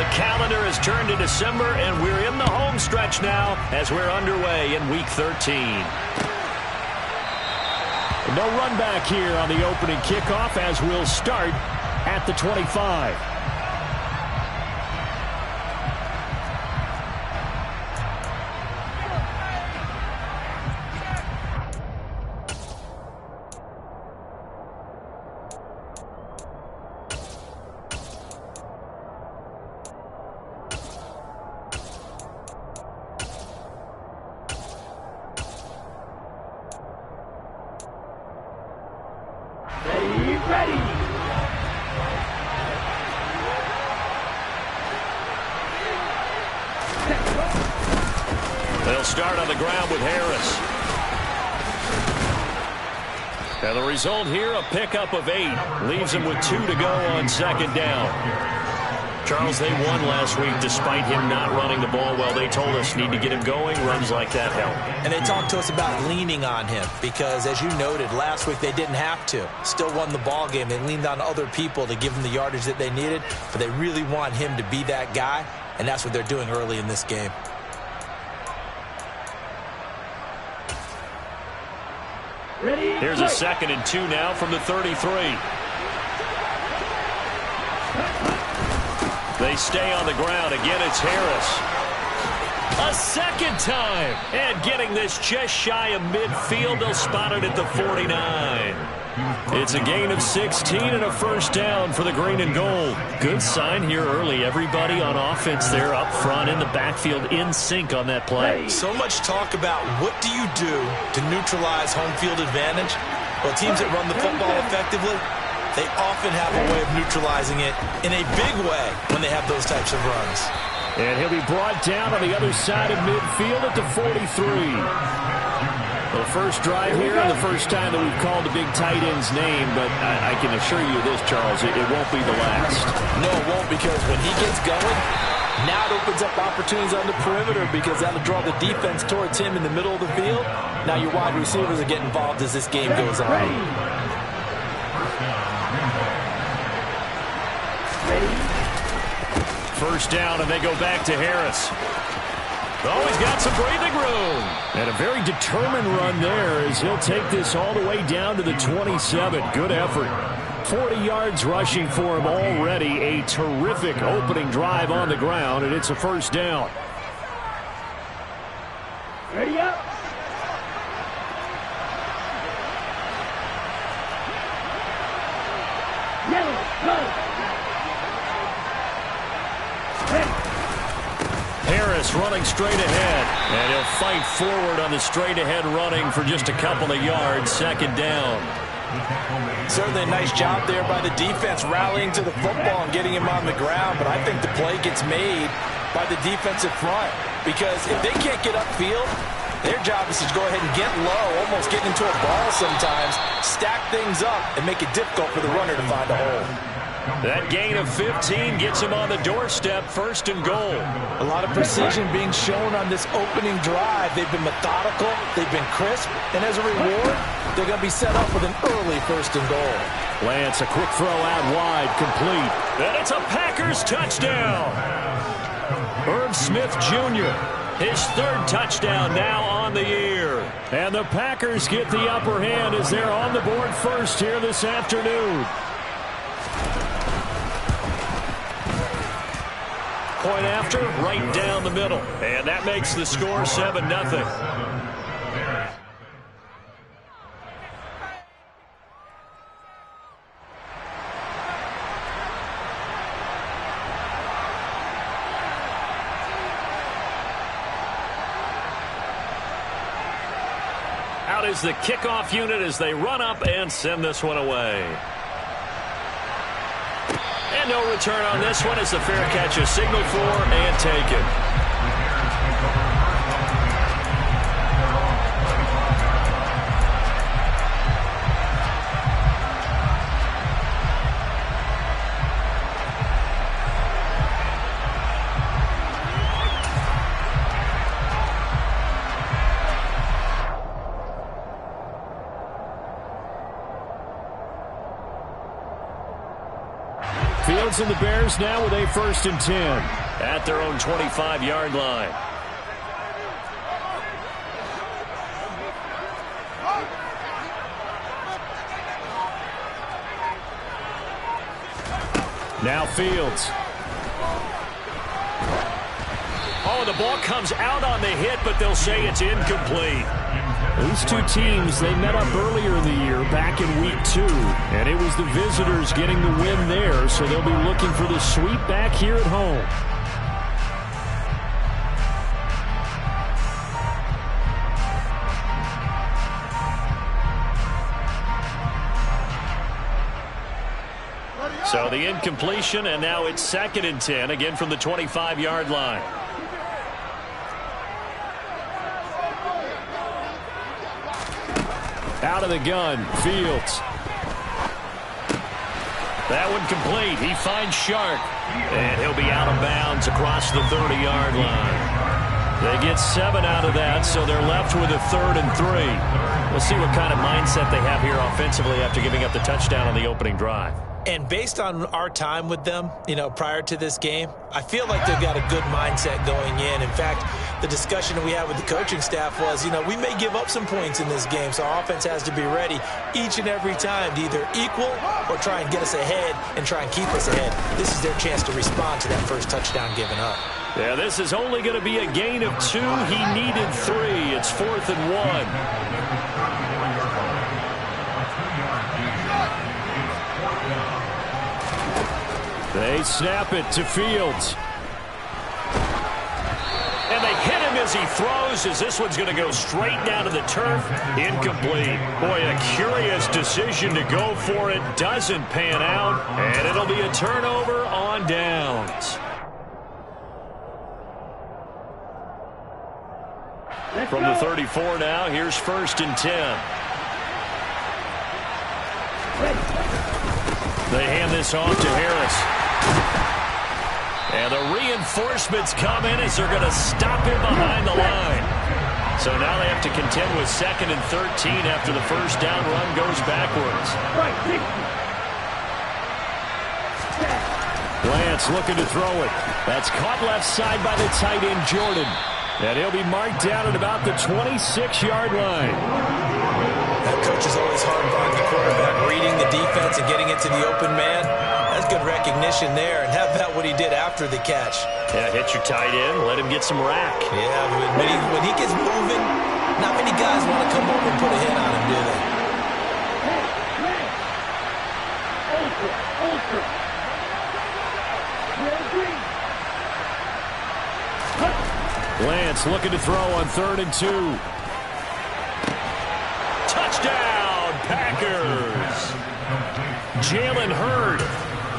The calendar has turned to December, and we're in the home stretch now as we're underway in Week 13. No run back here on the opening kickoff as we'll start at the 25. They'll start on the ground with Harris. And the result here, a pickup of 8. Leaves him with 2 to go on second down. Charles, they won last week despite him not running the ball well. They told us need to get him going. Runs like that help. And they talked to us about leaning on him because, as you noted, last week they didn't have to. Still won the ball game. They leaned on other people to give them the yardage that they needed, but they really want him to be that guy, and that's what they're doing early in this game. Here's a 2nd and 2 now from the 33. They stay on the ground. Again, it's Harris. A second time. And getting this just shy of midfield. They'll spot it at the 49. It's a gain of 16 and a first down for the green and gold. Good sign here early. Everybody on offense there up front in the backfield in sync on that play. So much talk about what do you do to neutralize home field advantage? Well, teams that run the football effectively, they often have a way of neutralizing it in a big way when they have those types of runs. And he'll be brought down on the other side of midfield at the 43. Well, first drive here and the first time that we've called the big tight end's name, but I can assure you this, Charles, it won't be the last. No, it won't, because when he gets going, now it opens up opportunities on the perimeter because that'll draw the defense towards him in the middle of the field. Now your wide receivers will get involved as this game goes on. First down, and they go back to Harris. Oh, he's got some breathing room. And a very determined run there as he'll take this all the way down to the 27. Good effort. 40 yards rushing for him already. A terrific opening drive on the ground, and it's a first down. Ready up. Yellow, go. Harris running straight ahead, and he'll fight forward on the straight ahead running for just a couple of yards. Second down. Certainly a nice job there by the defense rallying to the football and getting him on the ground, but I think the play gets made by the defensive front because if they can't get upfield, their job is to go ahead and get low, almost getting into a ball sometimes, stack things up, and make it difficult for the runner to find a hole. That gain of 15 gets him on the doorstep, first and goal. A lot of precision being shown on this opening drive. They've been methodical, they've been crisp, and as a reward, they're going to be set up with an early first and goal. Lance, a quick throw out wide, complete. And it's a Packers touchdown. Herb Smith Jr., his 3rd touchdown now on the year. And the Packers get the upper hand as they're on the board first here this afternoon. Point after, right down the middle. And that makes the score 7-0. Out is the kickoff unit as they run up and send this one away. And no return on this one as the fair catch is signaled for and taken. Fields and the Bears now with a 1st and 10 at their own 25-yard line. Now Fields. Oh, the ball comes out on the hit, but they'll say it's incomplete. These two teams, they met up earlier in the year, back in week 2, and it was the visitors getting the win there, so they'll be looking for the sweep back here at home. So the incompletion, and now it's 2nd and 10, again from the 25-yard line. Out of the gun, Fields. That one complete. He finds Shark, and he'll be out of bounds across the 30-yard line. They get 7 out of that, so they're left with a 3rd and 3. We'll see what kind of mindset they have here offensively after giving up the touchdown on the opening drive. And based on our time with them, prior to this game, I feel like they've got a good mindset going in. In fact, the discussion that we had with the coaching staff was, we may give up some points in this game, so our offense has to be ready each and every time to either equal or try and get us ahead and try and keep us ahead. This is their chance to respond to that first touchdown given up. Yeah, this is only going to be a gain of 2. He needed 3. It's 4th and 1. They snap it to Fields. And they hit him as he throws, as this one's going to go straight down to the turf. Incomplete. Boy, a curious decision to go for it. Doesn't pan out, and it'll be a turnover on downs. From the 34 now, here's 1st and 10. They hand this off to Harris. And the reinforcements come in as they're going to stop him behind the line. So now they have to contend with 2nd and 13 after the first down run goes backwards. Lance looking to throw it. That's caught left side by the tight end, Jordan. And he'll be marked down at about the 26-yard line. That coach is always hard on the quarterback, reading the defense and getting it to the open man. That's good recognition there. And how about what he did after the catch? Yeah, hit your tight end, let him get some rack. Yeah, when he gets moving, not many guys want to come over and put a hit on him, do they? Lance looking to throw on 3rd and 2. Touchdown, Packers. Jalen Hurd,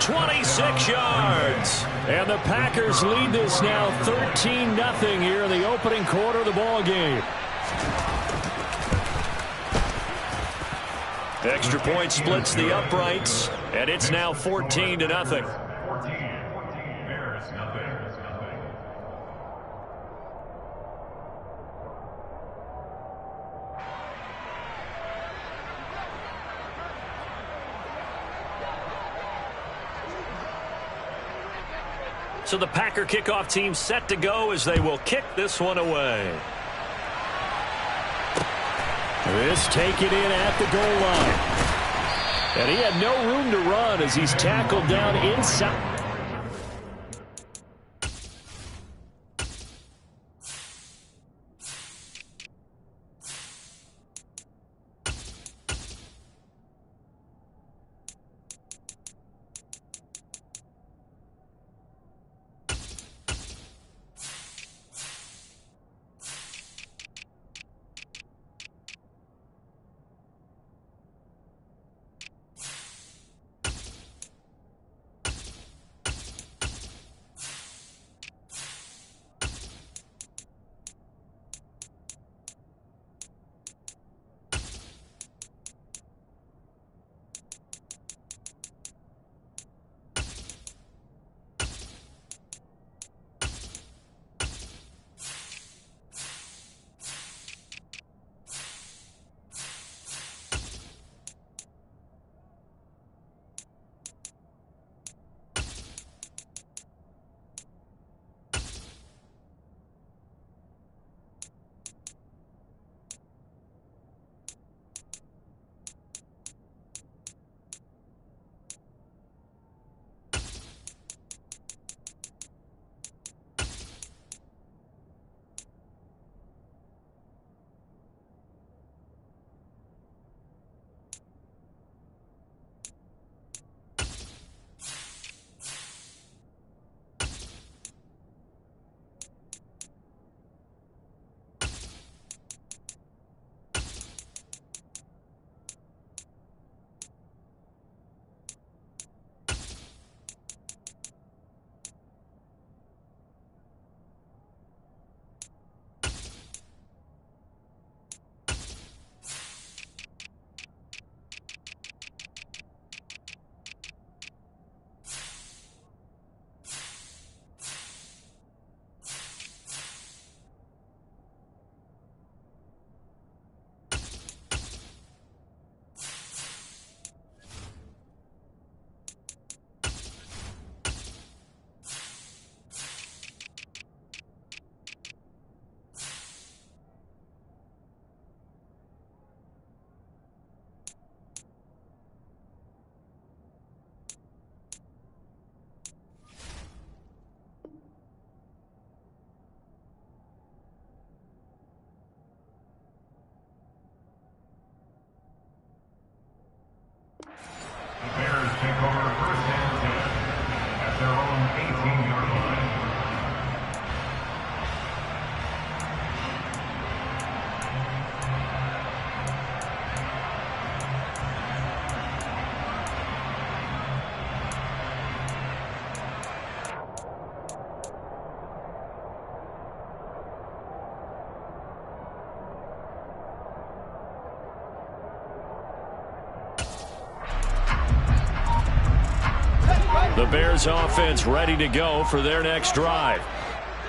26 yards. And the Packers lead this now 13-0 here in the opening quarter of the ball game. Extra point splits the uprights, and it's now 14-0. So the Packer kickoff team set to go as they will kick this one away. This taken in at the goal line. And he had no room to run as he's tackled down inside. The Bears offense ready to go for their next drive.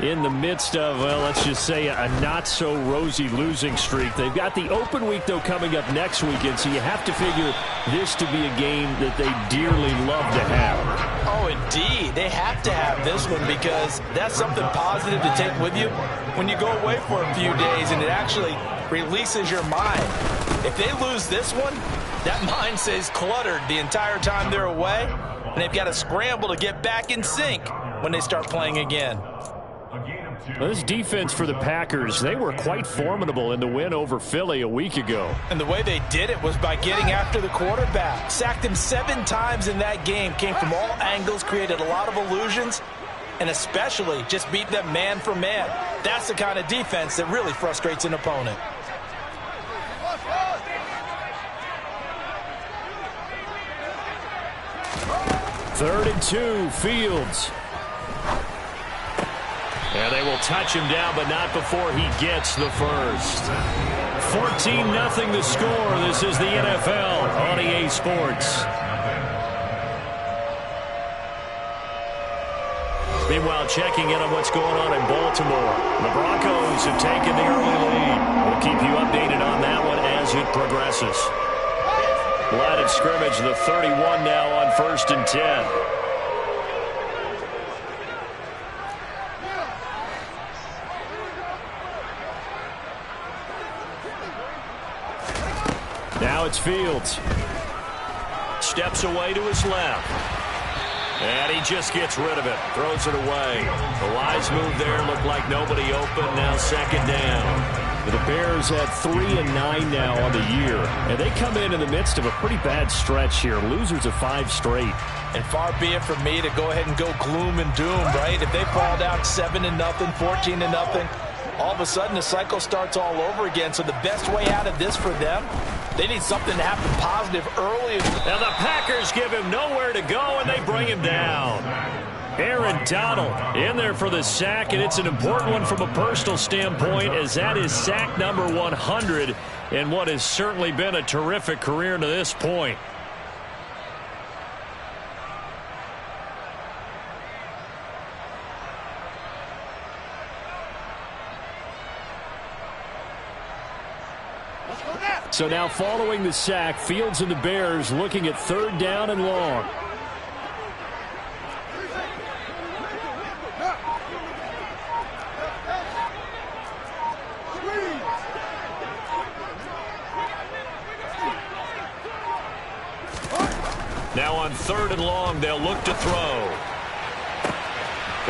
In the midst of, well, let's just say a not-so-rosy losing streak. They've got the open week, though, coming up next weekend, so you have to figure this to be a game that they dearly love to have. Oh, indeed. They have to have this one because that's something positive to take with you when you go away for a few days, and it actually releases your mind. If they lose this one, that mind stays cluttered the entire time they're away, and they've got to scramble to get back in sync when they start playing again. Well, this defense for the Packers, they were quite formidable in the win over Philly a week ago. And the way they did it was by getting after the quarterback. Sacked him 7 times in that game. Came from all angles, created a lot of illusions, and especially just beat them man for man. That's the kind of defense that really frustrates an opponent. Third and 2, Fields. And they will touch him down, but not before he gets the first. 14-0 the score. This is the NFL on EA Sports. Meanwhile, checking in on what's going on in Baltimore. The Broncos have taken the early lead. We'll keep you updated on that one as it progresses. Line of scrimmage, the 31 now on 1st and 10. Now it's Fields. Steps away to his left. And he just gets rid of it. Throws it away. The wise move there. Looked like nobody open. Now 2nd down. The Bears at 3-9 now on the year. And they come in the midst of a pretty bad stretch here. Losers of 5 straight. And far be it from me to go ahead and go gloom and doom, right? If they fall down 7-0, 14-0, all of a sudden the cycle starts all over again. So the best way out of this for them, they need something to happen positive early. Now the Packers give him nowhere to go, and they bring him down. Aaron Donald in there for the sack, and it's an important one from a personal standpoint, as that is sack number 100 in what has certainly been a terrific career to this point. So now following the sack, Fields and the Bears looking at 3rd down and long. Now on 3rd and long, they'll look to throw.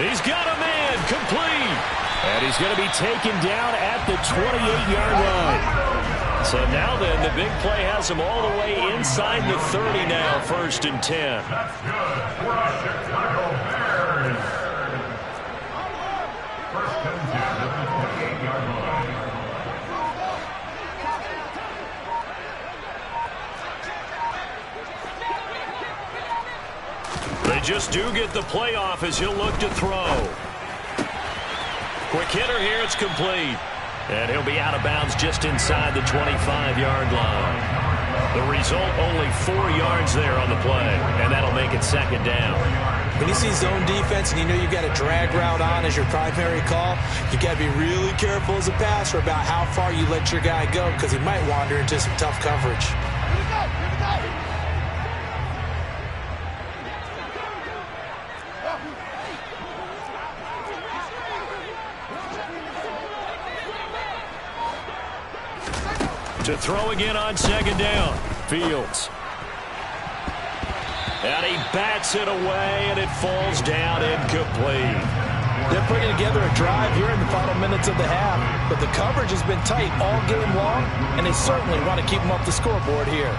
He's got a man, complete. And he's going to be taken down at the 28-yard line. So now then, the big play has him all the way inside the 30 now, 1st and 10. That's good for the Chicago Bears. 1st and 10 at the 28-yard line. They just do get the play off as he'll look to throw. Quick hitter here, it's complete. And he'll be out of bounds just inside the 25-yard line. The result, only 4 yards there on the play, and that'll make it 2nd down. When you see zone defense and you know you've got a drag route on as your primary call, you got to be really careful as a passer about how far you let your guy go, because he might wander into some tough coverage. To throw again on 2nd down. Fields. And he bats it away, and it falls down incomplete. They're putting together a drive here in the final minutes of the half, but the coverage has been tight all game long, and they certainly want to keep them off the scoreboard here.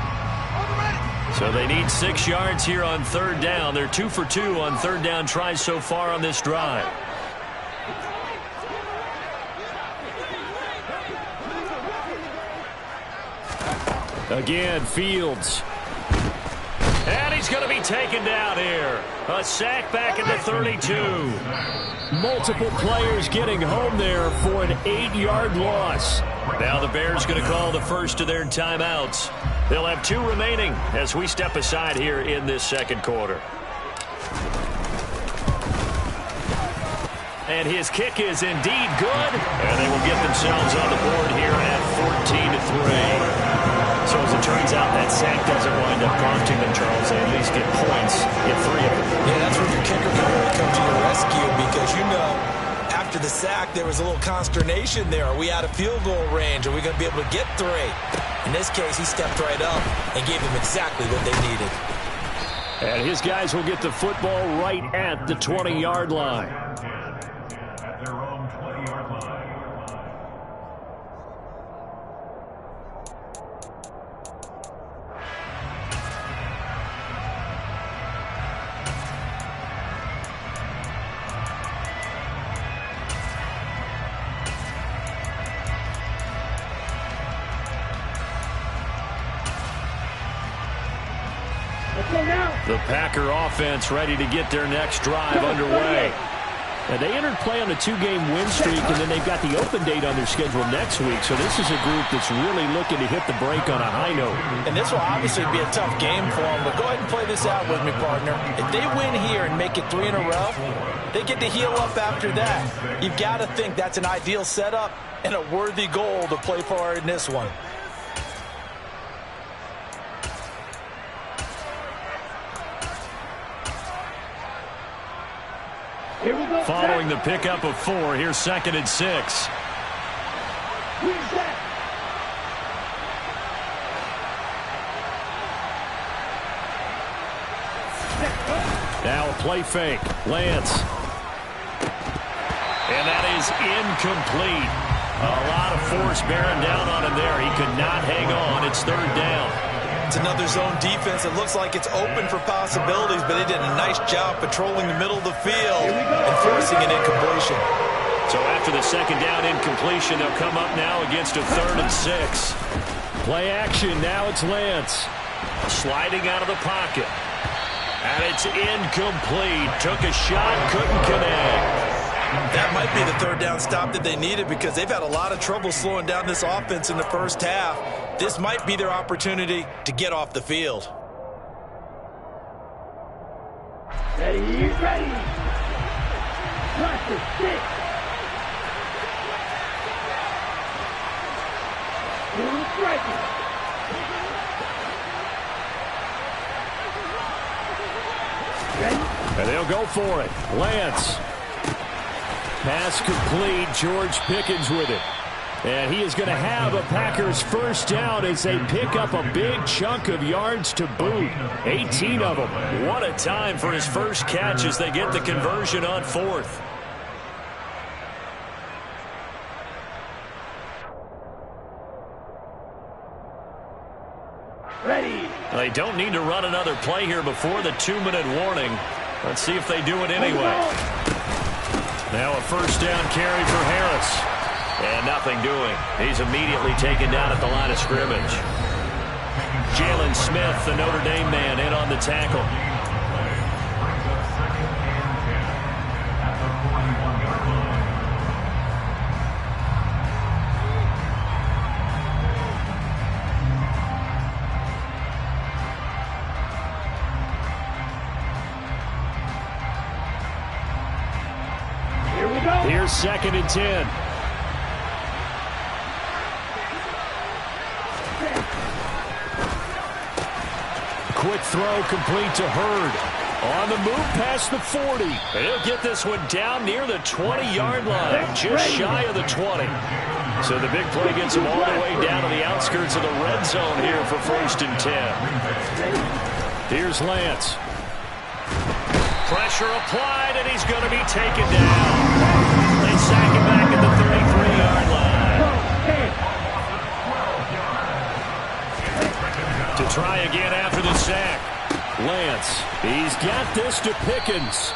So they need 6 yards here on 3rd down. They're 2 for 2 on 3rd down tries so far on this drive. Again, Fields. And he's going to be taken down here. A sack back at the 32. Multiple players getting home there for an 8-yard loss. Now the Bears going to call the first of their timeouts. They'll have 2 remaining as we step aside here in this 2nd quarter. And his kick is indeed good. And they will get themselves on the board here at 14-3. So as it turns out, that sack doesn't wind up costing them, Charles. They at least get points in 3 of them. Yeah, that's where your kicker can really come to your rescue because, you know, after the sack, there was a little consternation there. Are we out of field goal range? Are we going to be able to get 3? In this case, he stepped right up and gave them exactly what they needed. And his guys will get the football right at the 20-yard line. At their own 20-yard line. The Packer offense ready to get their next drive underway. And they entered play on a 2-game win streak, and then they've got the open date on their schedule next week. So this is a group that's really looking to hit the break on a high note. And this will obviously be a tough game for them, but go ahead and play this out with me, partner. If they win here and make it 3 in a row, they get to heal up after that. You've got to think that's an ideal setup and a worthy goal to play for in this one. Following the pickup of 4, here's 2nd and 6. Now a play fake. Lance. And that is incomplete. A lot of force bearing down on him there. He could not hang on. It's 3rd down. It's another zone defense. It looks like it's open for possibilities, but they did a nice job patrolling the middle of the field and forcing an incompletion. So after the 2nd down incompletion, they'll come up now against a 3rd and 6. Play action. Now it's Lance. Sliding out of the pocket. And it's incomplete. Took a shot, couldn't connect. That might be the 3rd down stop that they needed because they've had a lot of trouble slowing down this offense in the first half. This might be their opportunity to get off the field. Ready, ready. Watch the 6. Doing striking. And they'll go for it. Lance. Pass complete. George Pickens with it. And he is going to have a Packers 1st down as they pick up a big chunk of yards to boot. 18 of them. What a time for his first catch as they get the conversion on 4th. Ready. They don't need to run another play here before the 2-minute warning. Let's see if they do it anyway. Now a 1st down carry for Harris. And nothing doing. He's immediately taken down at the line of scrimmage. Jalen Smith, the Notre Dame man, in on the tackle. Here's 2nd and 10. Quick throw complete to Hurd. On the move past the 40. And he'll get this one down near the 20-yard line. Just shy of the 20. So the big play gets him all the way down to the outskirts of the red zone here for 1st and 10. Here's Lance. Pressure applied, and he's going to be taken down. They sack him back at the 33-yard line. To try again after the sack. Lance, he's got this to Pickens.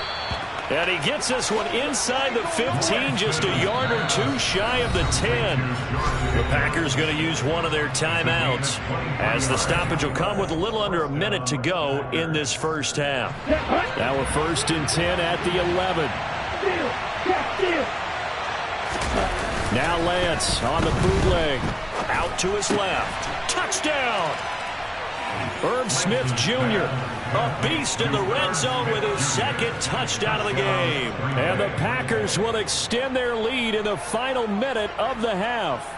And he gets this one inside the 15, just a yard or 2 shy of the 10. The Packers going to use one of their timeouts, as the stoppage will come with a little under a minute to go in this first half. Now a 1st and 10 at the 11. Now Lance on the bootleg. Out to his left. Touchdown! Irv Smith Jr., a beast in the red zone with his second touchdown of the game. And the Packers will extend their lead in the final minute of the half.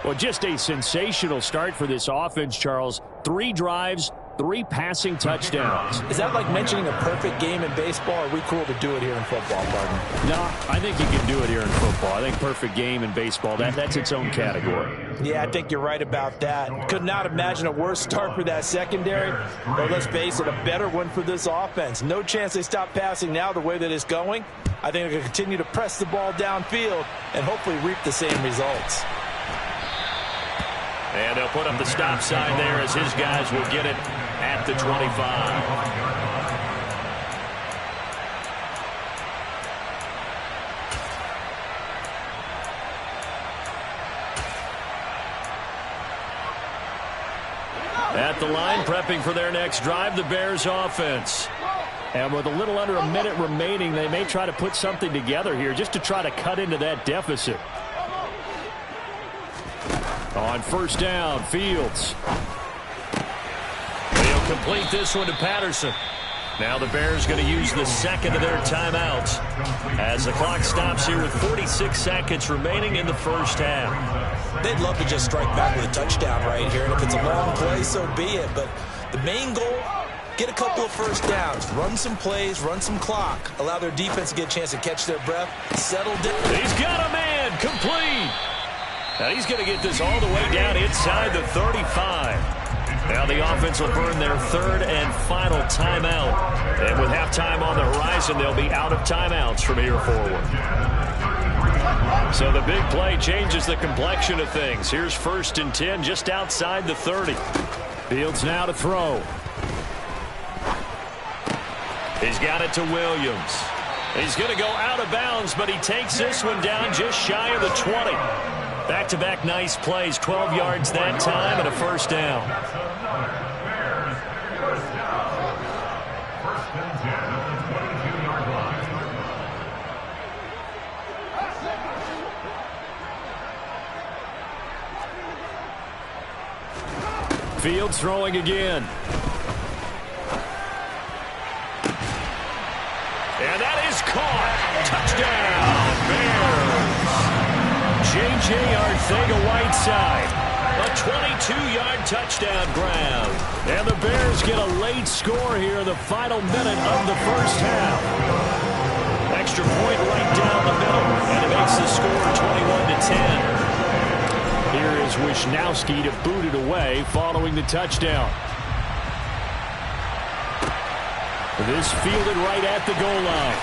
Well, just a sensational start for this offense, Charles. 3 drives, 3 passing touchdowns. Is that like mentioning a perfect game in baseball? Or are we cool to do it here in football, partner? No, I think you can do it here in football. I think perfect game in baseball, that's its own category. Yeah, I think you're right about that. Could not imagine a worse start for that secondary. Or let's face it, a better one for this offense. No chance they stop passing now the way that it's going. I think they're going to continue to press the ball downfield and hopefully reap the same results. And they'll put up the stop sign there as his guys will get it at the 25. At the line, prepping for their next drive, the Bears offense. And with a little under a minute remaining, they may try to put something together here just to try to cut into that deficit. On first down, Fields. They'll complete this one to Patterson. Now the Bears going to use the second of their timeouts as the clock stops here with 46 seconds remaining in the first half. They'd love to just strike back with a touchdown right here, and if it's a long play, so be it. But the main goal, get a couple of first downs, run some plays, run some clock, allow their defense to get a chance to catch their breath, settle down. He's got a man, complete. Now he's going to get this all the way down inside the 35. Now the offense will burn their third and final timeout. And with halftime on the horizon, they'll be out of timeouts from here forward. So the big play changes the complexion of things. Here's 1st and 10 just outside the 30. Fields now to throw. He's got it to Williams. He's going to go out of bounds, but he takes this one down just shy of the 20. Back-to-back nice plays, 12 yards that time and a first down. Fields throwing again. And that is caught. Touchdown, Bears. J.J. Arcega-Whiteside, a 22-yard touchdown grab. And the Bears get a late score here in the final minute of the first half. Extra point right down the middle, and it makes the score 21-10. Here is Wisnowski to boot it away following the touchdown. This fielded right at the goal line.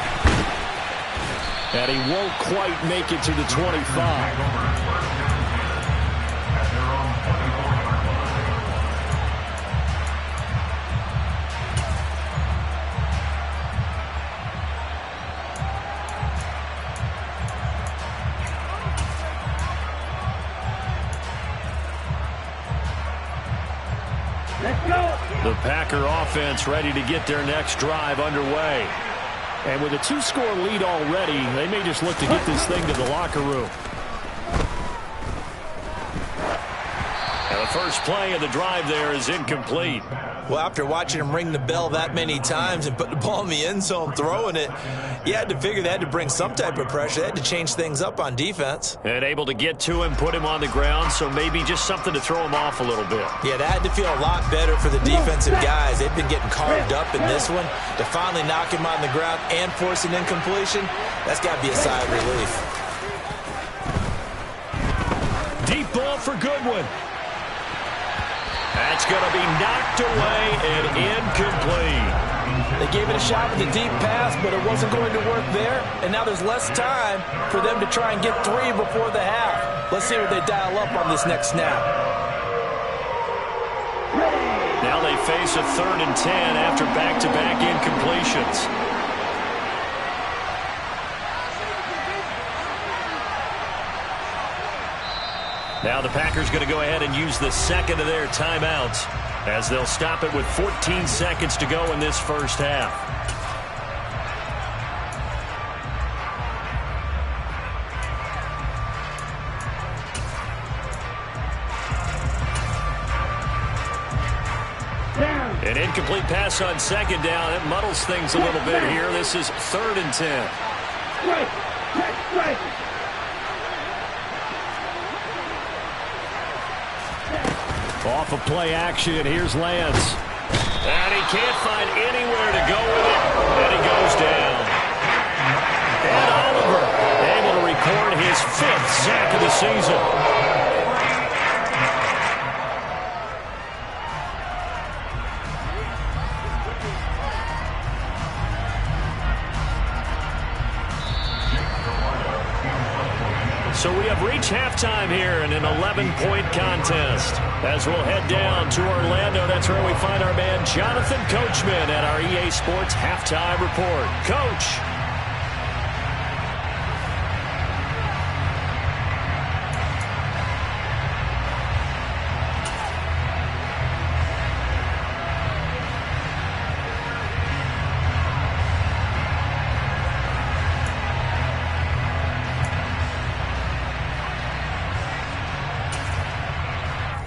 And he won't quite make it to the 25. Let's go. The Packer offense ready to get their next drive underway. And with a 2-score lead already, they may just look to get this thing to the locker room. And the first play of the drive there is incomplete. Well, after watching him ring the bell that many times and put the ball in the end zone throwing it, you had to figure they had to bring some type of pressure. They had to change things up on defense. And able to get to him, put him on the ground, so maybe just something to throw him off a little bit. Yeah, that had to feel a lot better for the defensive guys. They've been getting carved up in this one. To finally knock him on the ground and force an incompletion, that's got to be a sigh of relief. Deep ball for Goodwin. That's going to be knocked away and incomplete. They gave it a shot with a deep pass, but it wasn't going to work there. And now there's less time for them to try and get 3 before the half. Let's see what they dial up on this next snap. Now they face a 3rd and 10 after back-to-back incompletions. Now the Packers going to go ahead and use the second of their timeouts as they'll stop it with 14 seconds to go in this first half. Down. An incomplete pass on second down. It muddles things a little bit here. This is 3rd and 10. Strike. Check strike. Off of play action, here's Lance. And he can't find anywhere to go with it. And he goes down. And Oliver able to record his 5th sack of the season. So we have reached halftime here in an 11-point contest. As we'll head down to Orlando, that's where we find our man Jonathan Coachman at our EA Sports Halftime Report. Coach.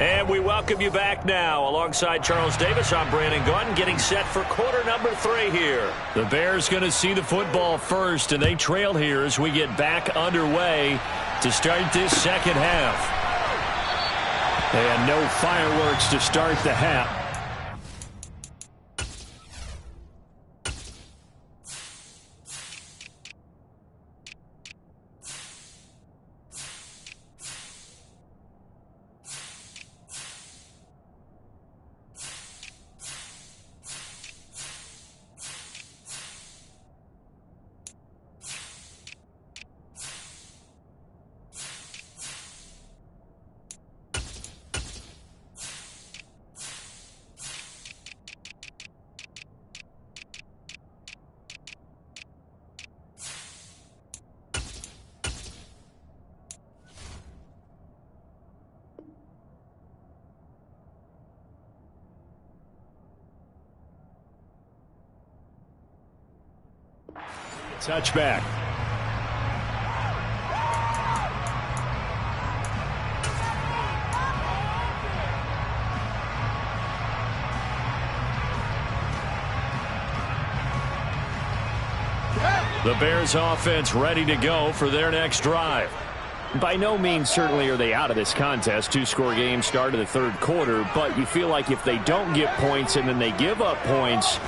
And we welcome you back now. Alongside Charles Davis, I'm Brandon Gautin, getting set for quarter number 3 here. The Bears going to see the football first, and they trail here as we get back underway to start this second half. And no fireworks to start the half. Touchback. The Bears offense ready to go for their next drive. By no means certainly are they out of this contest. 2-score game start of the 3rd quarter, but you feel like if they don't get points and then they give up points,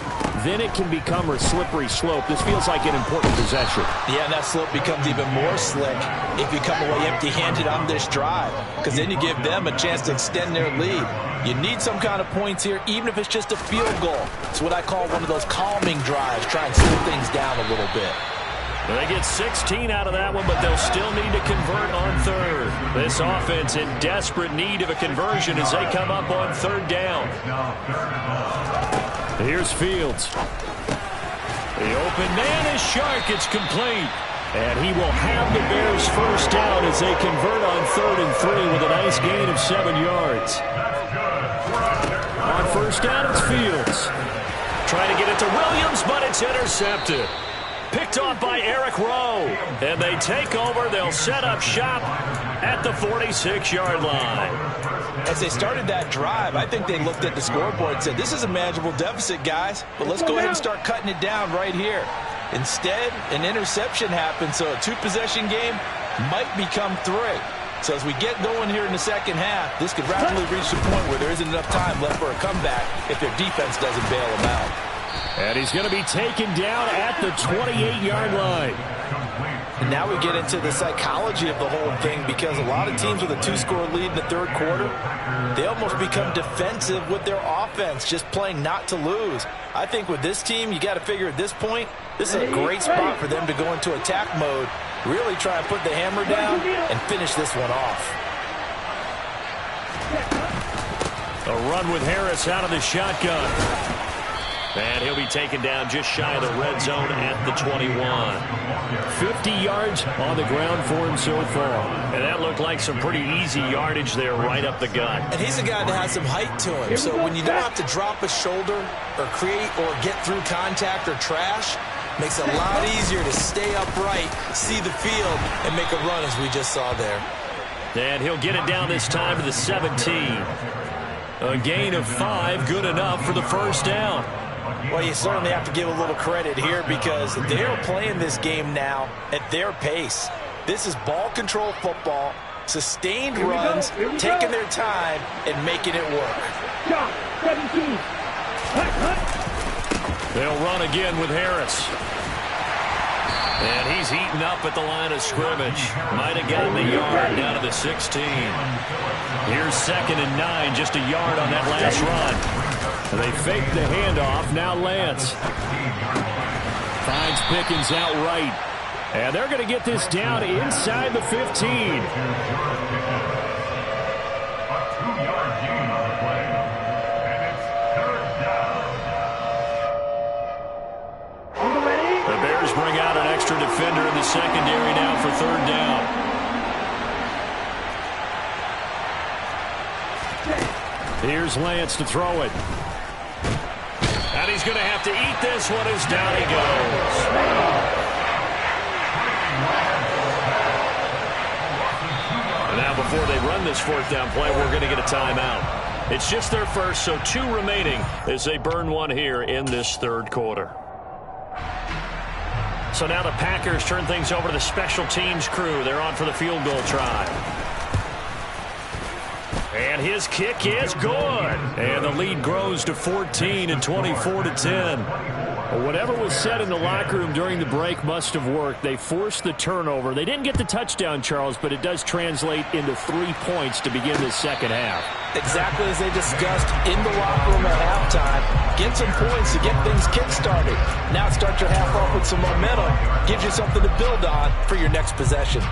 then it can become a slippery slope. This feels like an important possession. Yeah, and that slope becomes even more slick if you come away empty-handed on this drive, because then you give them a chance to extend their lead. You need some kind of points here, even if it's just a field goal. It's what I call one of those calming drives, try and slow things down a little bit. They get 16 out of that one, but they'll still need to convert on 3rd. This offense in desperate need of a conversion as they come up on 3rd down. Here's Fields. The open man is Shark. It's complete. And he will have the Bears first down as they convert on 3rd and 3 with a nice gain of 7 yards. On first down, it's Fields. Trying to get it to Williams, but it's intercepted. Picked off by Eric Rowe. And they take over. They'll set up shop at the 46-yard line. As they started that drive, I think they looked at the scoreboard and said, this is a manageable deficit, guys, but let's go ahead and start cutting it down right here. Instead, an interception happened, so a 2-possession game might become 3. So as we get going here in the second half, this could rapidly reach the point where there isn't enough time left for a comeback if their defense doesn't bail them out. And he's going to be taken down at the 28-yard line. And now we get into the psychology of the whole thing, because a lot of teams with a 2-score lead in the 3rd quarter, they almost become defensive with their offense, just playing not to lose. I think with this team, you got to figure at this point, this is a great spot for them to go into attack mode, really try and put the hammer down and finish this one off. A run with Harris out of the shotgun. And he'll be taken down just shy of the red zone at the 21. 50 yards on the ground for him so far. And that looked like some pretty easy yardage there right up the gut. And he's a guy that has some height to him. So when you don't have to drop a shoulder or create or get through contact or trash, makes it a lot easier to stay upright, see the field, and make a run, as we just saw there. And he'll get it down this time to the 17. A gain of 5, good enough for the first down. Well, you certainly have to give a little credit here because they're playing this game now at their pace. This is ball control football, sustained runs, taking their time, and making it work. Shot, 17. They'll run again with Harris. And he's heating up at the line of scrimmage. Might have gotten the yard down to the 16. Here's 2nd and 9, just a yard on that last run. They fake the handoff. Now Lance finds Pickens outright. And they're going to get this down inside the 15. A 2-yard gain on the play. And it's 3rd down. The Bears bring out an extra defender in the secondary now for 3rd down. Here's Lance to throw it. And he's going to have to eat this one as down he goes. And now before they run this 4th down play, we're going to get a timeout. It's just their first, so 2 remaining as they burn one here in this 3rd quarter. So now the Packers turn things over to the special teams crew. They're on for the field goal try. And his kick is good. And the lead grows to 14 and 24-10. Whatever was said in the locker room during the break must have worked. They forced the turnover. They didn't get the touchdown, Charles, but it does translate into 3 points to begin this second half. Exactly as they discussed in the locker room at halftime. Get some points to get things kick-started. Now start your half off with some momentum. Gives you something to build on for your next possession.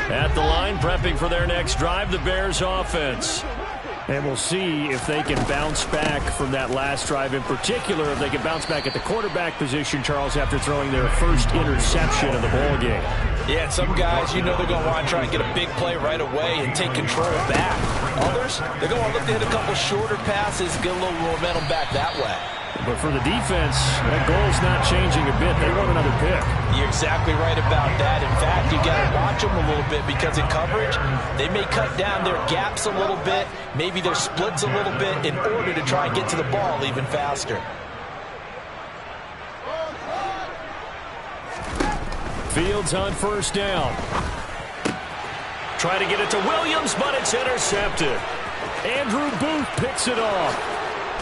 At the line, prepping for their next drive, the Bears offense. And we'll see if they can bounce back from that last drive. In particular, if they can bounce back at the quarterback position, Charles, after throwing their first interception of the ballgame. Yeah, and some guys, you know they're going to want to try and get a big play right away and take control back. Others, they're going to look to hit a couple shorter passes, get a little momentum back that way. But for the defense, that goal's not changing a bit. They want another pick. You're exactly right about that. In fact, you got to watch them a little bit because in coverage, they may cut down their gaps a little bit, maybe their splits a little bit in order to try and get to the ball even faster. Fields on 1st down. Try to get it to Williams, but it's intercepted. Andrew Booth picks it off.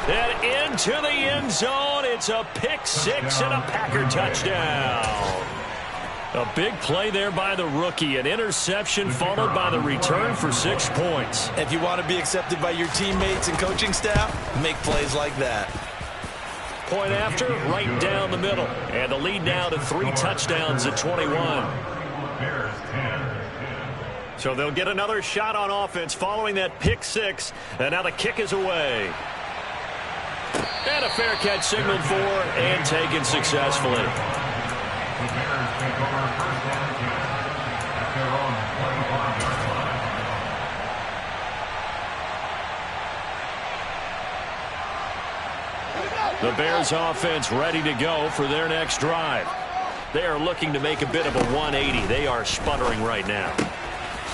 And into the end zone, it's a pick-6 and a Packer touchdown. A big play there by the rookie. An interception followed by the return for 6 points. If you want to be accepted by your teammates and coaching staff, make plays like that. Point after, right down the middle. And the lead now to 3 touchdowns at 21. So they'll get another shot on offense following that pick-6. And now the kick is away. And a fair catch signaled for and taken successfully. The Bears offense ready to go for their next drive. They are looking to make a bit of a 180. They are sputtering right now.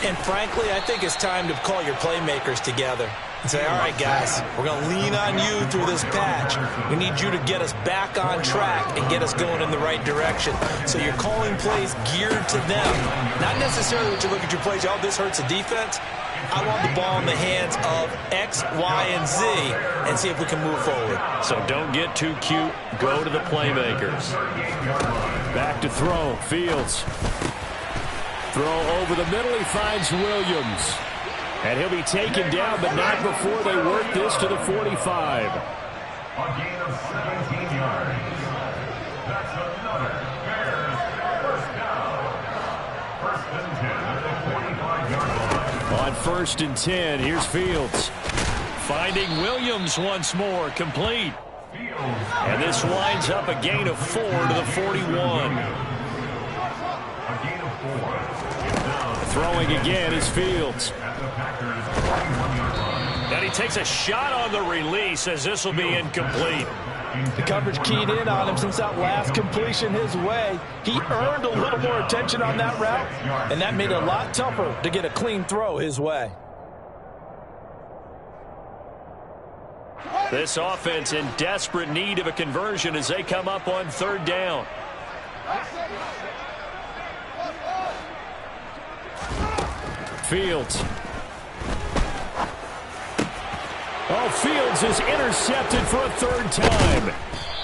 And frankly, I think it's time to call your playmakers together and say, all right, guys, we're going to lean on you through this patch. We need you to get us back on track and get us going in the right direction. So you're calling plays geared to them. Not necessarily when you look at your plays, oh, this hurts the defense. I want the ball in the hands of X, Y, and Z and see if we can move forward. So don't get too cute. Go to the playmakers. Back to throw. Fields. Throw over the middle. He finds Williams. And he'll be taken down, but not before they work this to the 45. A gain of 17 yards. That's another Bears first down. 1st and 10 at the 45-yard line. On 1st and 10, here's Fields. Finding Williams once more, complete. And this winds up a gain of 4 to the 41. A gain of 4. Throwing again is Fields. And he takes a shot on the release as this will be incomplete. The coverage keyed in on him since that last completion his way. He earned a little more attention on that route, and that made it a lot tougher to get a clean throw his way. This offense in desperate need of a conversion as they come up on third down. Fields. Oh, Fields is intercepted for a third time.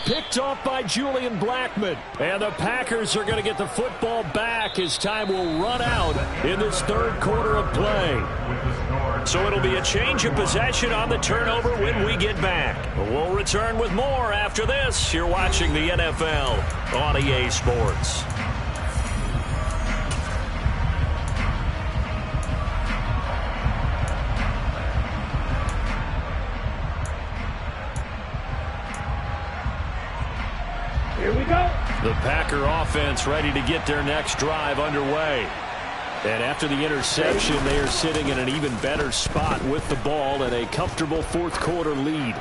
Picked off by Julian Blackmon. And the Packers are going to get the football back as time will run out in this third quarter of play. So it'll be a change of possession on the turnover when we get back. We'll return with more after this. You're watching the NFL on EA Sports. Here we go. The Packer offense ready to get their next drive underway. And after the interception, they are sitting in an even better spot with the ball and a comfortable fourth quarter lead.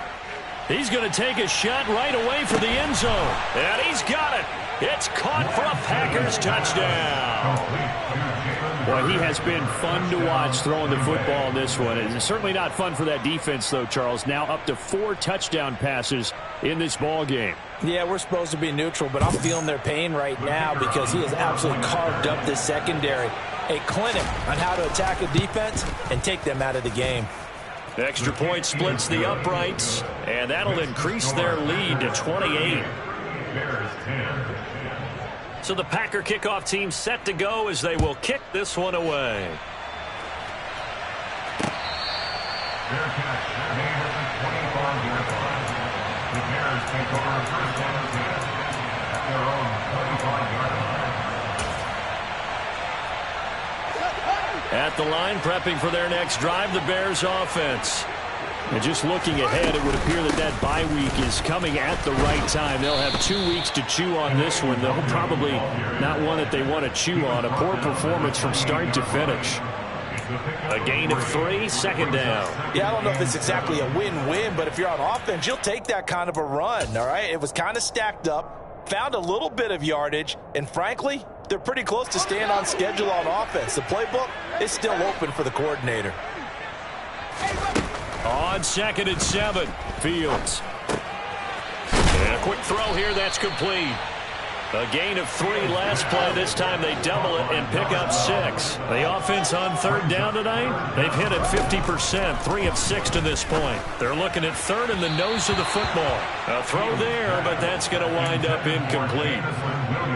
He's going to take a shot right away for the end zone. And he's got it. It's caught for a Packers touchdown. Well, he has been fun to watch throwing the football in this one. It's certainly not fun for that defense, though, Charles. Now up to 4 touchdown passes in this ball game. Yeah, we're supposed to be neutral, but I'm feeling their pain right now because he has absolutely carved up this secondary. A clinic on how to attack a defense and take them out of the game. Extra point splits the uprights, and that'll increase their lead to 28. So the Packer kickoff team set to go as they will kick this one away. Their catch made at the 25-yard line. The Bears take over first and 10 at their own 25-yard line. At the line, prepping for their next drive, the Bears offense. And just looking ahead, it would appear that that bye week is coming at the right time. They'll have 2 weeks to chew on this one, though. Probably not one that they want to chew on. A poor performance from start to finish. A gain of 3, second down. Yeah, I don't know if it's exactly a win-win, but if you're on offense, you'll take that kind of a run, all right? It was kind of stacked up, found a little bit of yardage, and frankly, they're pretty close to staying on schedule on offense. The playbook is still open for the coordinator. On 2nd and 7, Fields. And a quick throw here, that's complete. A gain of 3 last play. This time they double it and pick up 6. The offense on third down tonight, they've hit it 50%, 3 of 6 to this point. They're looking at third in the nose of the football. A throw there, but that's going to wind up incomplete.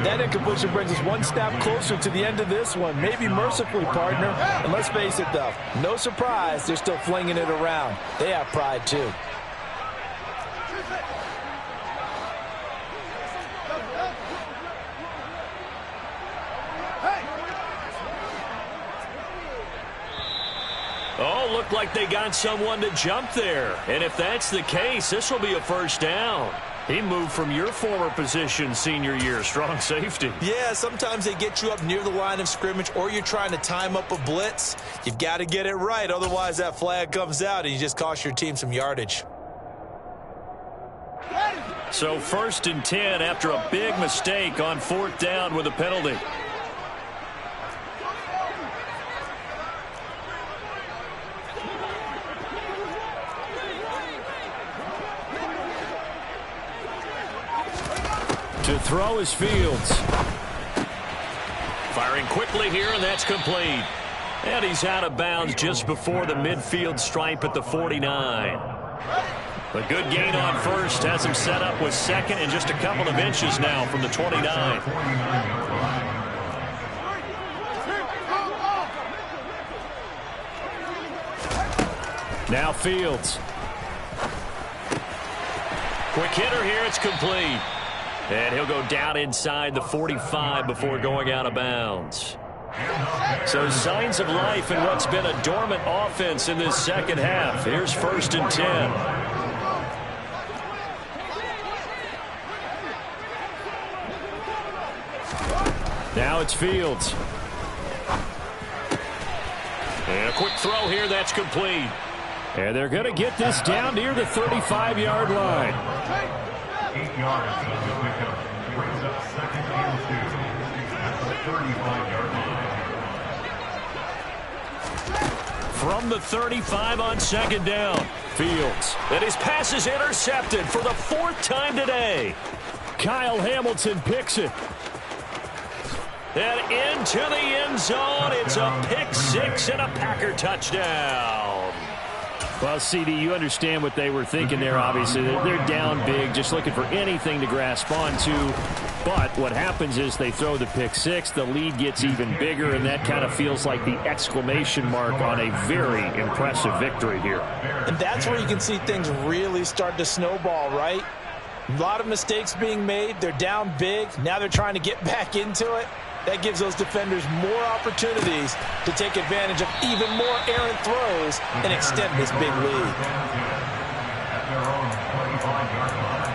That incompletion brings us one step closer to the end of this one. Maybe mercifully, partner. And let's face it, though, no surprise, they're still flinging it around. They have pride, too. Oh, looked like they got someone to jump there. And if that's the case, this will be a first down. He moved from your former position senior year, strong safety. Yeah, sometimes they get you up near the line of scrimmage or you're trying to time up a blitz. You've got to get it right. Otherwise, that flag comes out and you just cost your team some yardage. So 1st and 10 after a big mistake on 4th down with a penalty. To throw is Fields. Firing quickly here, and that's complete. And he's out of bounds just before the midfield stripe at the 49. A good gain on first has him set up with 2nd and just a couple of inches now from the 29. Now Fields. Quick hitter here, it's complete. And he'll go down inside the 45 before going out of bounds. So signs of life in what's been a dormant offense in this second half. Here's 1st and 10. Now it's Fields. And a quick throw here, that's complete. And they're going to get this down near the 35-yard line. 8 yards on the pickup. Brings up 2nd and 2 at the 35-yard line. From the 35 on 2nd down, Fields. And his pass is intercepted for the 4th time today. Kyle Hamilton picks it. And into the end zone, it's a pick 6 and a Packer touchdown. Well, CD, you understand what they were thinking there, obviously. They're down big, just looking for anything to grasp onto. But what happens is they throw the pick 6, the lead gets even bigger, and that kind of feels like the exclamation mark on a very impressive victory here. And that's where you can see things really start to snowball, right? A lot of mistakes being made. They're down big. Now they're trying to get back into it. That gives those defenders more opportunities to take advantage of even more errant throws and extend this big lead. At their own 25-yard line.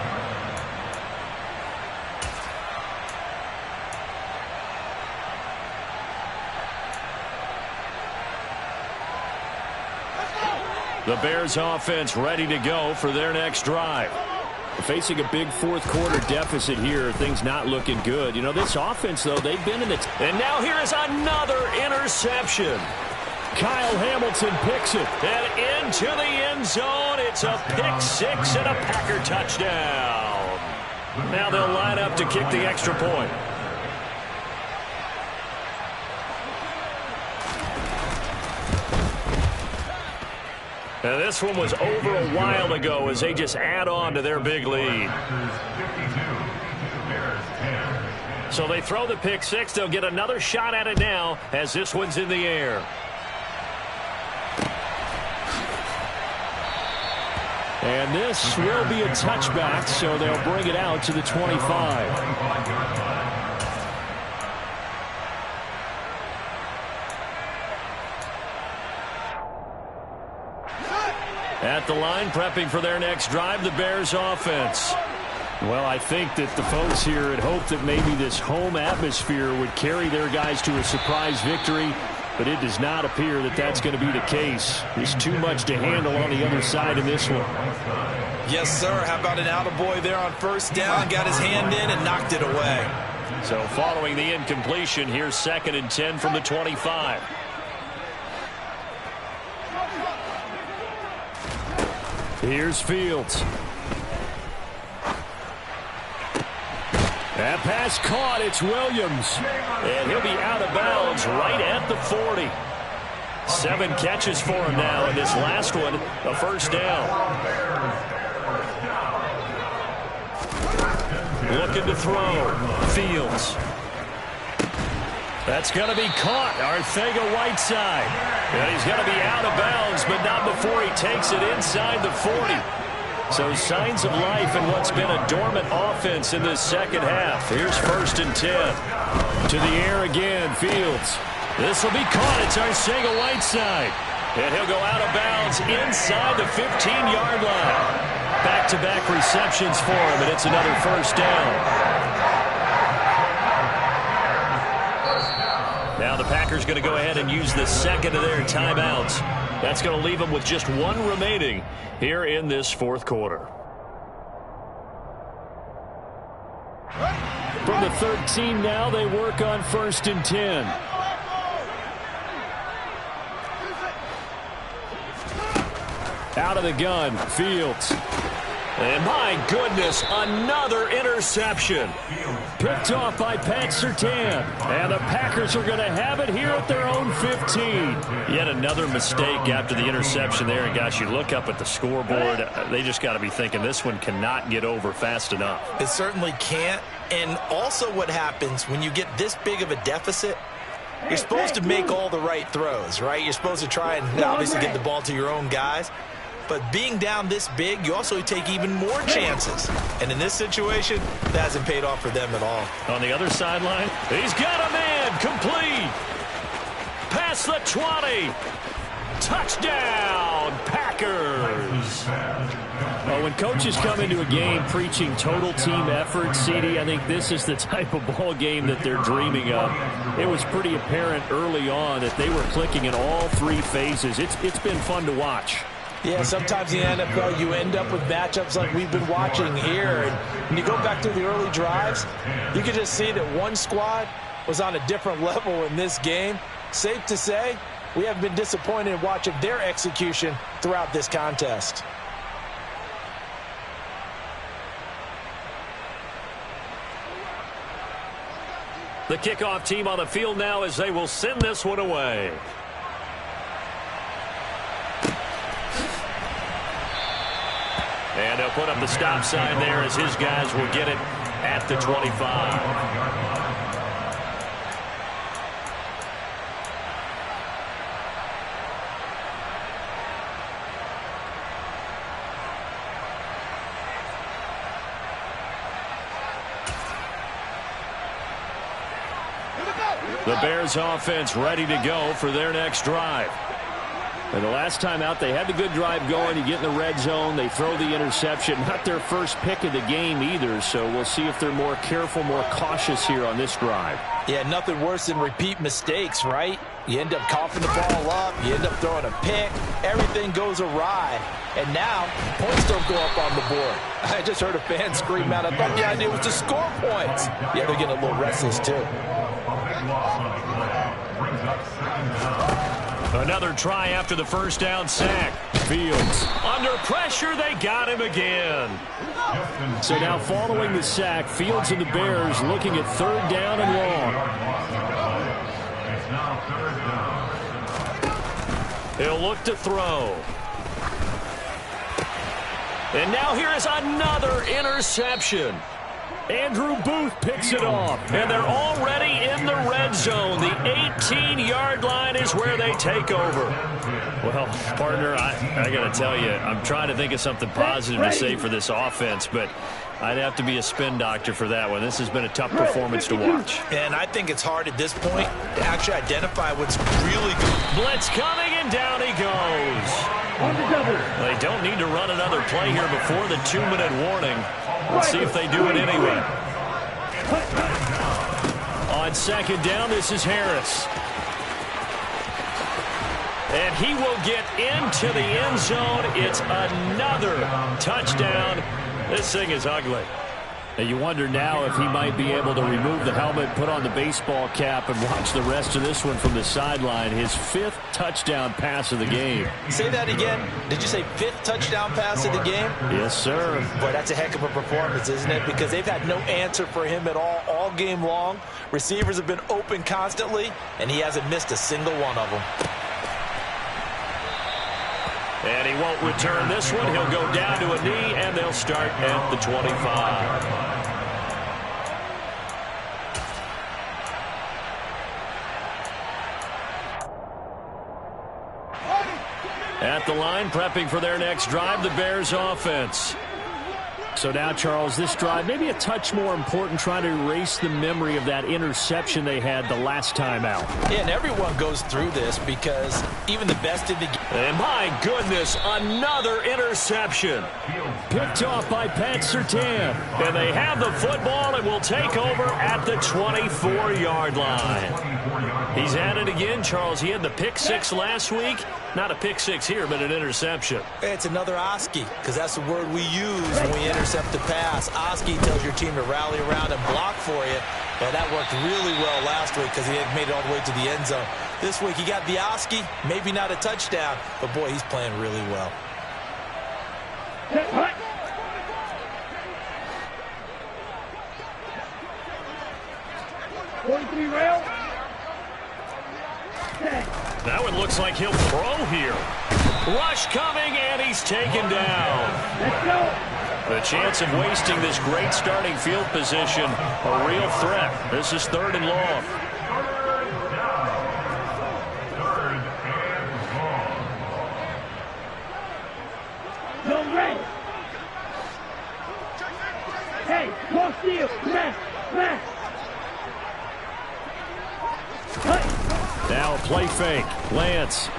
The Bears offense ready to go for their next drive. Facing a big fourth-quarter deficit here, things not looking good. You know, this offense, though, they've been in it. And now here is another interception. Kyle Hamilton picks it. And into the end zone, it's a pick 6 and a Packer touchdown. Now they'll line up to kick the extra point. And this one was over a while ago as they just add on to their big lead. So they throw the pick 6. They'll get another shot at it now as this one's in the air. And this will be a touchback, so they'll bring it out to the 25. At the line, prepping for their next drive, the Bears offense. Well, I think that the folks here had hoped that maybe this home atmosphere would carry their guys to a surprise victory, but it does not appear that that's going to be the case. There's too much to handle on the other side in this one. Yes, sir. How about an attaboy there on 1st down? Got his hand in and knocked it away. So following the incompletion, here's 2nd and 10 from the 25. Here's Fields. That pass caught. It's Williams. And he'll be out of bounds right at the 40. 7 catches for him now, and this last one, a 1st down. Looking to throw. Fields. That's going to be caught. Arcega-Whiteside. And he's going to be out of bounds, but not before he takes it inside the 40. So signs of life in what's been a dormant offense in this second half. Here's 1st and 10. To the air again, Fields. This will be caught. It's Arcega-Whiteside. And he'll go out of bounds inside the 15-yard line. Back-to-back receptions for him, and it's another 1st down. Now the Packers going to go ahead and use the 2nd of their timeouts. That's going to leave them with just 1 remaining here in this 4th quarter. From the 13 now, they work on 1st and 10. Out of the gun, Fields. And my goodness, another interception. Picked off by Pat Surtain. And the Packers are going to have it here at their own 15. Yet another mistake after the interception there. And gosh, you look up at the scoreboard, they just got to be thinking this one cannot get over fast enough. It certainly can't. And also what happens when you get this big of a deficit, you're supposed to make all the right throws, right? You're supposed to try and obviously get the ball to your own guys. But being down this big, you also take even more chances. And in this situation, that hasn't paid off for them at all. On the other sideline, he's got a man, complete. Past the 20. Touchdown, Packers. Well, when coaches come into a game preaching total team effort, CD, I think this is the type of ball game that they're dreaming of. It was pretty apparent early on that they were clicking in all 3 phases. It's been fun to watch. Yeah, sometimes in the NFL you end up with matchups like we've been watching here. And when you go back to the early drives, you can just see that one squad was on a different level in this game. Safe to say, we have been disappointed in watching their execution throughout this contest. The kickoff team on the field now as they will send this one away. And they'll put up the stop sign there as his guys will get it at the 25. The Bears offense ready to go for their next drive. And the last time out, they had the good drive going. You get in the red zone, they throw the interception. Not their first pick of the game either, so we'll see if they're more careful, more cautious here on this drive. Yeah, nothing worse than repeat mistakes, right? You end up coughing the ball up, you end up throwing a pick, everything goes awry. And now, points don't go up on the board. I just heard a fan scream out, I thought the idea was to score points. Yeah, they're getting a little restless too. Another try after the first down sack. Fields under pressure. They got him again. So now following the sack, Fields and the Bears looking at third down and long. It's now third down. He'll look to throw. And now here is another interception. Andrew Booth picks it off. And they're already in the red zone. The 18-yard line is where they take over. Well, partner, I got to tell you, I'm trying to think of something positive to say for this offense, but I'd have to be a spin doctor for that one. This has been a tough performance to watch. And I think it's hard at this point to actually identify what's really good. Blitz coming, and down he goes. They don't need to run another play here before the 2-minute warning. Let's see if they do it anyway. On second down, this is Harris. And he will get into the end zone. It's another touchdown. This thing is ugly. And you wonder now if he might be able to remove the helmet, put on the baseball cap, and watch the rest of this one from the sideline. His 5th touchdown pass of the game. Say that again. Did you say 5th touchdown pass of the game? Yes, sir. Boy, that's a heck of a performance, isn't it? Because they've had no answer for him at all game long. Receivers have been open constantly, and he hasn't missed a single one of them. And he won't return this one. He'll go down to a knee, and they'll start at the 25. At the line, prepping for their next drive, the Bears offense. So now, Charles, this drive maybe a touch more important, trying to erase the memory of that interception they had the last time out. Yeah, and everyone goes through this because even the best in the game. And my goodness, another interception. Picked off by Pat Surtain. And they have the football and will take over at the 24-yard line. He's at it again, Charles. He had the pick six last week. Not a pick six here, but an interception. It's another Oski, because that's the word we use when we intercept the pass. Oski tells your team to rally around and block for you. And that worked really well last week because he had made it all the way to the end zone. This week he got the Oski, maybe not a touchdown, but boy, he's playing really well. 43 rail. That one looks like he'll throw here. Rush coming, and he's taken down. Let's go. The chance of wasting this great starting field position, a real threat. This is 3rd and long. No red. Hey, cross field. Left. Now a play fake. Lance.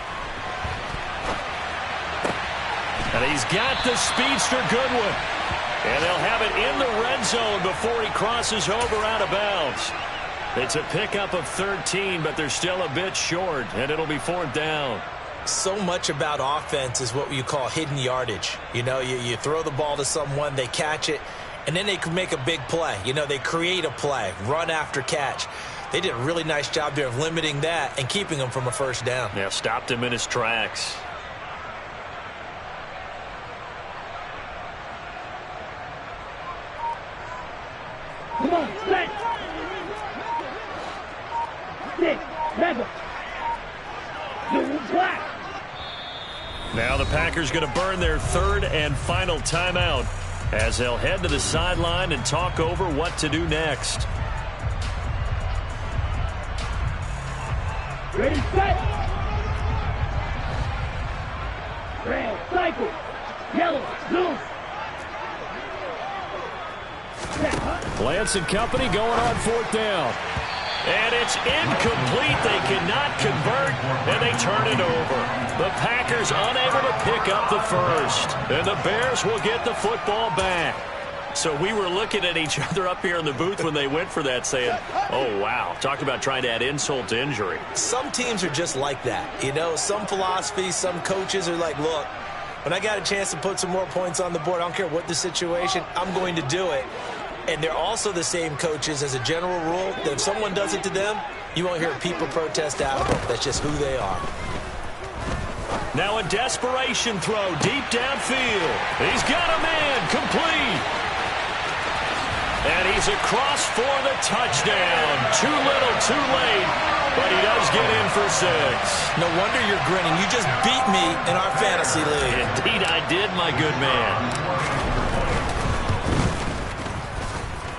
And he's got the speedster Goodwin. And they'll have it in the red zone before he crosses over out of bounds. It's a pickup of 13, but they're still a bit short, and it'll be 4th down. So much about offense is what you call hidden yardage. You know, you throw the ball to someone, they catch it, and then they can make a big play. You know, they create a play, run after catch. They did a really nice job there of limiting that and keeping him from a first down. Yeah, stopped him in his tracks. Come on, set. 6, 7. Black. Now the Packers going to burn their third and final timeout as they'll head to the sideline and talk over what to do next. Ready, set. Red, cycle. Yellow, blue. Lance and company going on fourth down. And it's incomplete. They cannot convert, and they turn it over. The Packers unable to pick up the first. And the Bears will get the football back. So we were looking at each other up here in the booth when they went for that saying, oh, wow. Talk about trying to add insult to injury. Some teams are just like that. You know, some philosophies, some coaches are like, look, when I got a chance to put some more points on the board, I don't care what the situation, I'm going to do it. And they're also the same coaches as a general rule that if someone does it to them, you won't hear people protest out of them. That's just who they are. Now a desperation throw deep downfield. He's got a man complete. And he's across for the touchdown. Too little, too late. But he does get in for 6. No wonder you're grinning. You just beat me in our fantasy league. Indeed I did, my good man.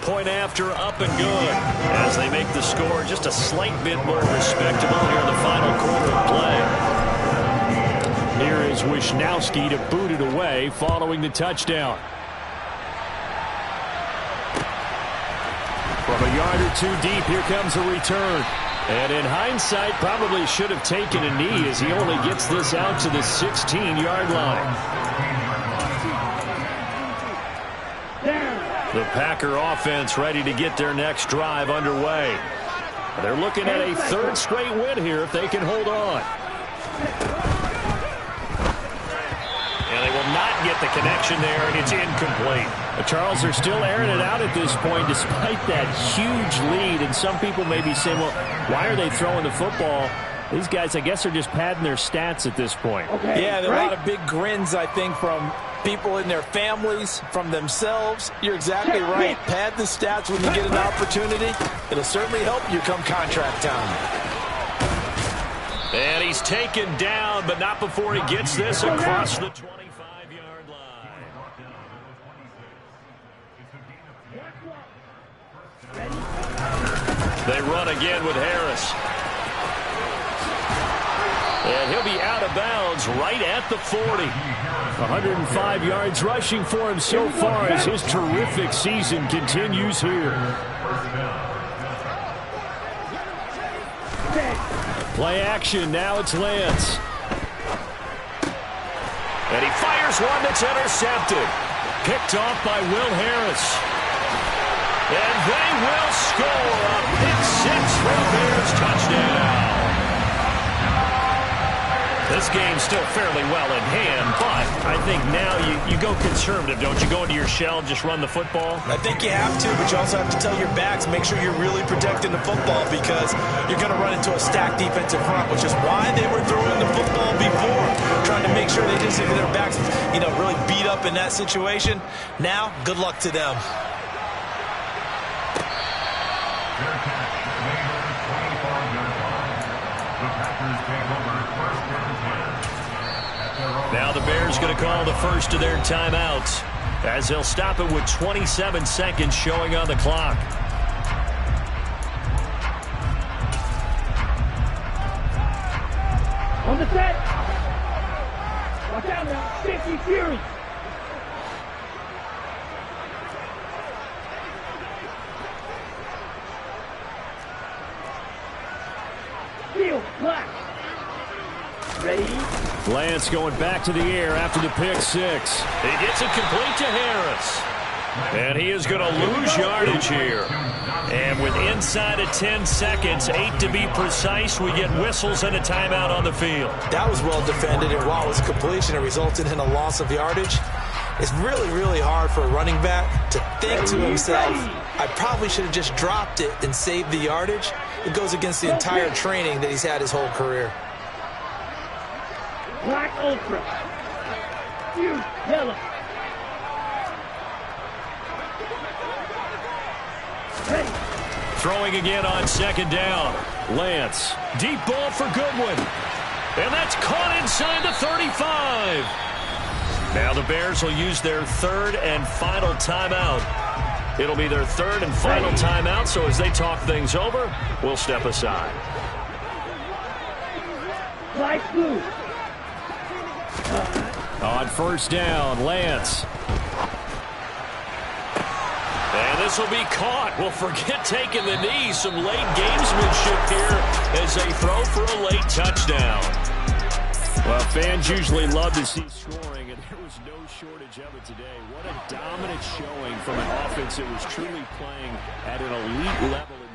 Point after, up and good, as they make the score just a slight bit more respectable here in the final quarter of play. Here is Wisnowski to boot it away following the touchdown. From a yard or two deep, here comes a return. And in hindsight, probably should have taken a knee as he only gets this out to the 16-yard line. The Packer offense ready to get their next drive underway. They're looking at a third straight win here if they can hold on. And they will not get the connection there, and it's incomplete. Charles, they're still airing it out at this point despite that huge lead. And some people may be saying, well, why are they throwing the football? These guys, I guess, are just padding their stats at this point. Okay, yeah, there are a lot of big grins, I think, from people in their families, from themselves. You're exactly right. Pad the stats when you get an opportunity. It'll certainly help you come contract time. And he's taken down, but not before he gets this across the 25-yard line. They run again with Harris. And he'll be out of bounds right at the 40. 105 yards rushing for him so far as his terrific season continues here. Play action. Now it's Lance. And he fires one that's intercepted. Picked off by Will Harris. And they will score a pick 6 for a Bears touchdown. This game's still fairly well in hand, but I think now you go conservative, don't you? Go into your shell and just run the football? I think you have to, but you also have to tell your backs, make sure you're really protecting the football because you're going to run into a stacked defensive front, which is why they were throwing the football before, trying to make sure they didn't see their backs, really beat up in that situation. Now, good luck to them. Now the Bears going to call the first of their timeouts as they'll stop it with 27 seconds showing on the clock. On the set. Watch out now. 50 Fury. Field, black. Ready? Lance going back to the air after the pick 6. He gets it complete to Harris. And he is going to lose yardage here. And with inside of 10 seconds, 8 to be precise, we get whistles and a timeout on the field. That was well defended, and while it was a completion, it resulted in a loss of yardage. It's really, really hard for a running back to think to himself, I probably should have just dropped it and saved the yardage. It goes against the entire training that he's had his whole career. Black Ultra. You, yellow. Ready. Throwing again on second down. Lance. Deep ball for Goodwin. And that's caught inside the 35. Now the Bears will use their third and final timeout. It'll be their third and final timeout, so as they talk things over, we'll step aside. Light blue. On first down, Lance. And this will be caught. Well, forget taking the knee. Some late gamesmanship here as they throw for a late touchdown. Well, fans usually love to see scoring, and there was no shortage of it today. What a dominant showing from an offense that was truly playing at an elite level.